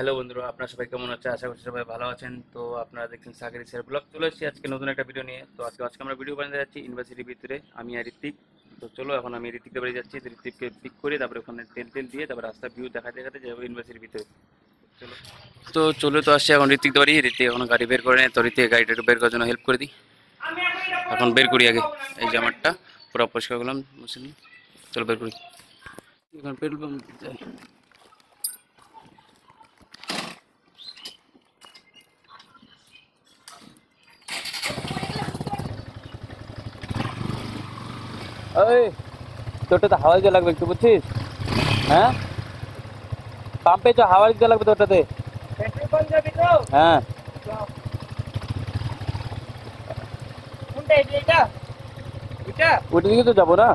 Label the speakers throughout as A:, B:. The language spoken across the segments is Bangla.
A: হ্যালো বন্ধুরা, আপনারা সবাই কেমন আছে? আশা করছি সবাই ভালো আছেন। তো আপনারা দেখছেন সাগর স্যার ব্লগ। চলে এসেছি আজকে নতুন একটা ভিডিও নিয়ে। তো আজকে আমরা ভিডিও বানাতে যাচ্ছি ইউনিভার্সিটির ভিতরে, আমি আর ঋত্বিক। তো চলো, এখন আমি ঋত্বিকের বাড়ি যাচ্ছি। তো ঋত্বিককে পিক করে তারপরে ওখানে তেল দিয়ে তারপরে রাস্তার ভিউ দেখাতে দেখাতে যাবো ইউনিভার্সিটির ভিতরে। চলো। তো চলে তো আসছে এখন ঋত্বিক বাড়ি। ঋত্বিক এখন গাড়ি বের করে নেয়, তো ঋত্বিক গাড়িটা একটু বের করার জন্য হেল্প করে দিই। এখন বের করি আগে এই জামারটা পুরো পরিষ্কার করলাম, বুঝলি? চলো বের করি। এখন পেট্রোল পাম্প যাই। ওই তোরটা তো হাওয়া দিতে লাগবে একটু, বুঝছিস? হ্যাঁ, পাম্পে তো হাওয়া দিতে লাগবে তোরটাতে।
B: পেট্রোল পাম্প যাবি তো?
A: হ্যাঁ,
B: কোনটা এটা? এটা
A: ওইটা দিকে তো যাবো না,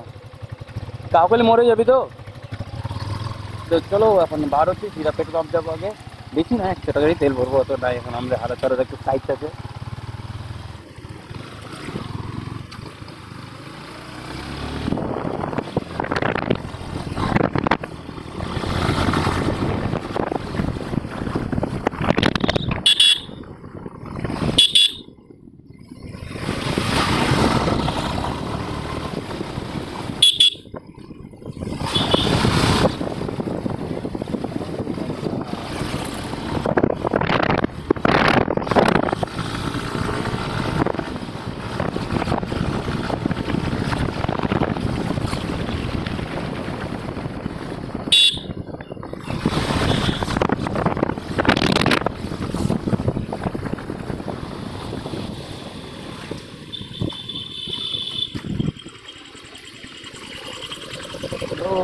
A: কাউকে মরে যাবি তো। তো চলো এখন বার হচ্ছি, সিধা পেট্রোল পাম্প যাবো আগে। বেশি না, 100 টাকারই তেল ভরবো, অত নাই। এখন আমরা হাজার একটু সাইড আছে। ও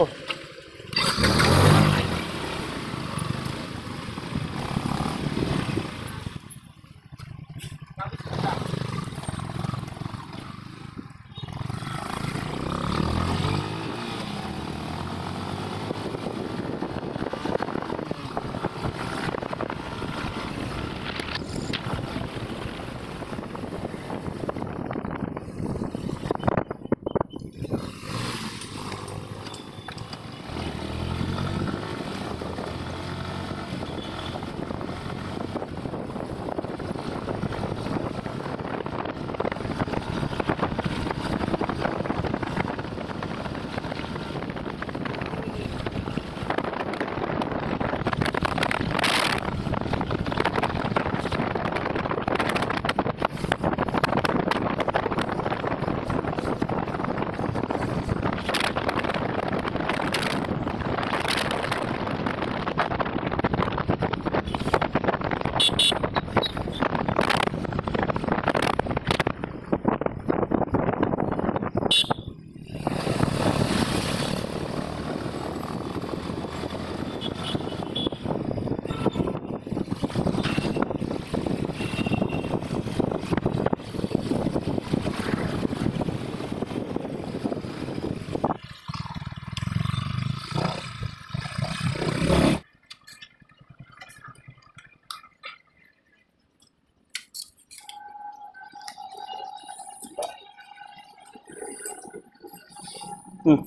A: হুম,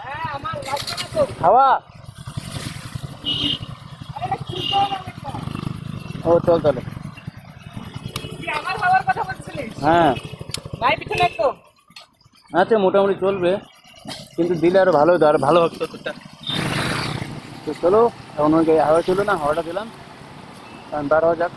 B: হ্যাঁ আমার লাগবে না তো।
A: হাওয়া।
B: আরে খুলতে হবে একটা।
A: ও চল চলে।
B: তুই আমার বাবার কথা বলছিলিস?
A: হ্যাঁ,
B: নাই পিছনে একদম।
A: আচ্ছা মোটামুটি চলবে, কিন্তু দিলে আরো ভালো হতো, আরো ভালো হতো তোরটা। তো চলো, এখন ওই হাওয়া ছিল না, হাওয়াটা দিলাম, এখন বার হওয়া যাক।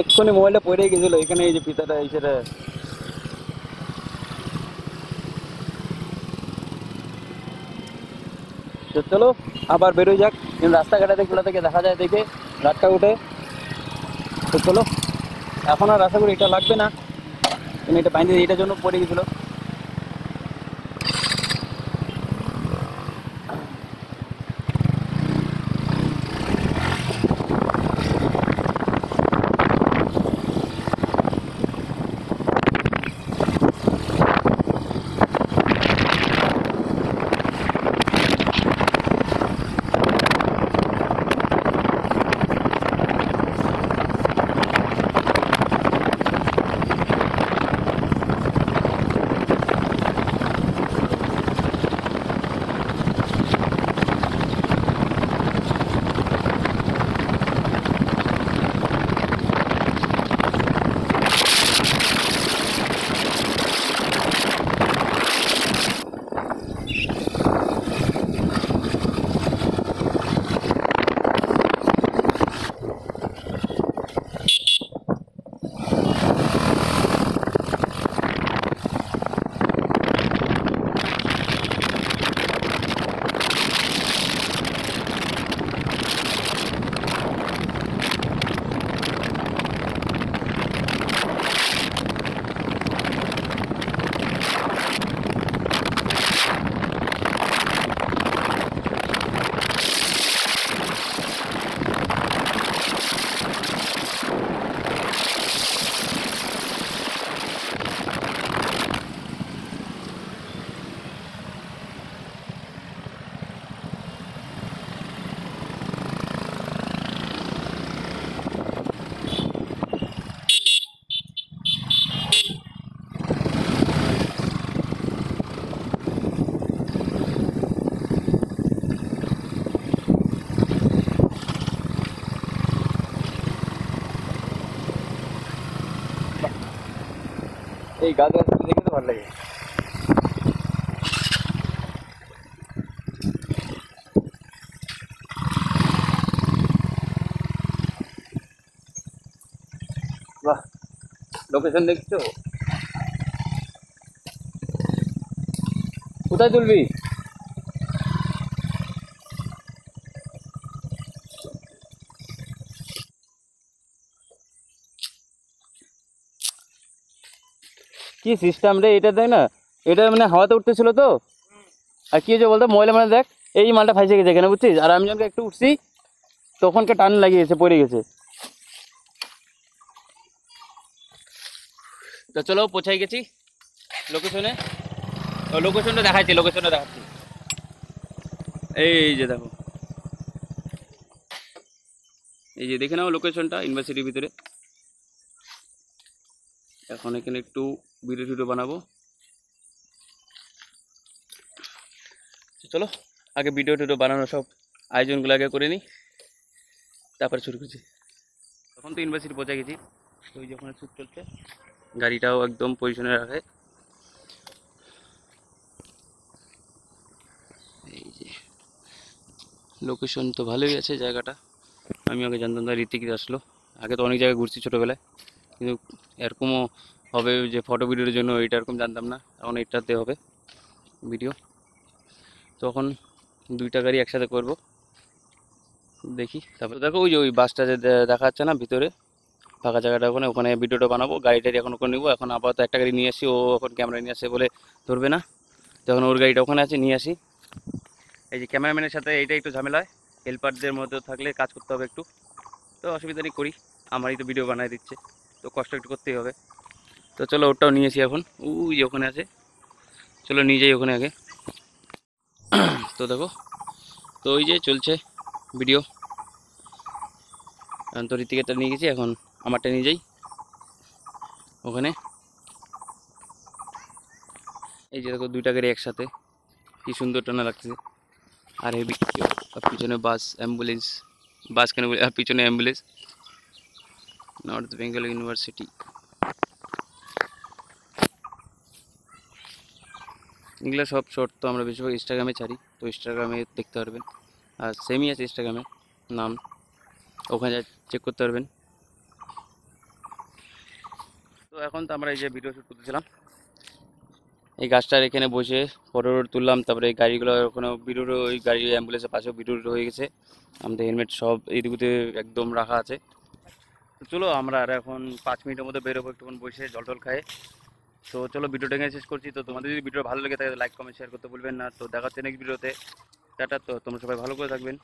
A: এক্ষুনি মোবাইলটা পড়ে গেছিল এখানে, এই যে পিতাটা এই সেটা। তো চলো আবার বেরোয় যাক, কিন্তু রাস্তাঘাটে দেখলে থেকে দেখা যায় দেখে রাতটা উঠে। তো চলো, এখন আর আশা করি এটা লাগবে না, কিন্তু এটা বাইন্দে এটার জন্য পড়ে গেছিলো। এই গাছ দেখে তো ভালো লাগে। বাহ, লোকেশন দেখছো? কোথায় তুলবি? কি সিস্টেম রে এটা, দেখ না, এটা মানে হাওয়াতে উঠতেছিল তো, আর কি হয়েছে বলতো, ময়লা মানে দেখ এই মালটা ফাইসে গেছে এখানে, বুঝছিস? আর আমি যখন একটু উঠছি তখনকে টান লাগিয়েছে, পড়ে গেছে। তো চলো পৌঁছাই গেছি লোকেশনে। লোকেশনটা দেখাচ্ছি, লোকেশনটা দেখাচ্ছি। এই যে দেখো, এই যে দেখে নাও লোকেশনটা ইউনিভার্সিটির ভিতরে। এখন এখানে একটু ভিডিও টিডিও বানাবো। চলো আগে ভিডিও টিডিও বানানো সব আয়োজনগুলো আগে করে নিই, তারপরে শুরু করছি। তখন তো ইউনিভার্সিটি পৌঁছে গেছি, তো ওই যখন শ্যুট চলছে, গাড়িটাও একদম পজিশনে রাখে। এই যে লোকেশন তো ভালোই আছে জায়গাটা। আমি আগে জানতাম না ঋতিক আসলো, আগে তো অনেক জায়গায় ঘুরছি ছোটোবেলায়, কিন্তু এরকমও হবে যে ফটো ভিডিওর জন্য এইটা এরকম জানতাম না। এখন এইটাতে হবে ভিডিও, তখন দুইটা গাড়ি একসাথে করব, দেখি। তারপরে দেখো ওই যে ওই বাসটা যে দেখা যাচ্ছে না ভিতরে ফাঁকা জায়গাটা, ওখানে ওখানে ভিডিওটা বানাবো। গাড়িটারি এখন ওখানে নিবো। এখন আপাতত একটা গাড়ি নিয়ে আসি, ও এখন ক্যামেরা নিয়ে আসে বলে ধরবে না, তখন ওর গাড়িটা ওখানে আছে, নিয়ে আসি। এই যে ক্যামেরাম্যানের সাথে এইটা একটু ঝামেলা হয়, হেল্পারদের মধ্যে থাকলে কাজ করতে হবে একটু, তো অসুবিধা নেই, করি। আমারই তো ভিডিও বানায় দিচ্ছে, তো কষ্ট একটু করতেই হবে। তো চলো ওটাও নিয়েছি এখন, ওই যে ওখানে আছে, চলো নিয়ে যাই ওখানে আগে। তো দেখো, তো ওই যে চলছে ভিডিও। এখন তো ঋতিকেরটা নিয়ে গেছি, এখন আমারটা নিয়ে যাই ওখানে। এই যে দেখো দুইটা গাড়ি একসাথে, কি সুন্দর টানা লাগছে। আর এই পিছনে বাস অ্যাম্বুলেন্স, বাস কেন বলে, আর পিছনে অ্যাম্বুলেন্স, নর্থ বেঙ্গল ইউনিভার্সিটি। এগুলো সব শর্ট তো আমরা বেশিরভাগ ইনস্টাগ্রামে ছাড়ি, তো ইনস্টাগ্রামে দেখতে পারবেন। আর সেমই আছে ইনস্টাগ্রামে নাম, ওখানে চেক করতে পারবেন। তো এখন তো আমরা এই যে ভিডিও শ্যুট করতেছিলাম, এই গাছটার এখানে বসে ফটো তুললাম। তারপরে এই গাড়িগুলো ওখানে ভিডিওর, ওই গাড়ি অ্যাম্বুলেন্সের পাশেও ভিডিওর হয়ে গেছে। আমাদের হেলমেট সব এইদিকে একদম রাখা আছে। তো চলো আমরা আর এখন 5 মিনিটের মধ্যে বেরোবো, একটুক্ষণ বসে জল টল খায়। তো চলো ভিডিওটা এখানে শেষ করছি। তো তোমাদের যদি ভিডিও ভালো লেগে থাকে লাইক কমেন্ট শেয়ার করতে ভুলবেন না। তো দেখা হচ্ছে নেক্সট ভিডিওতে। টাটা। তো তোমরা সবাই ভালো করে থাকবেন।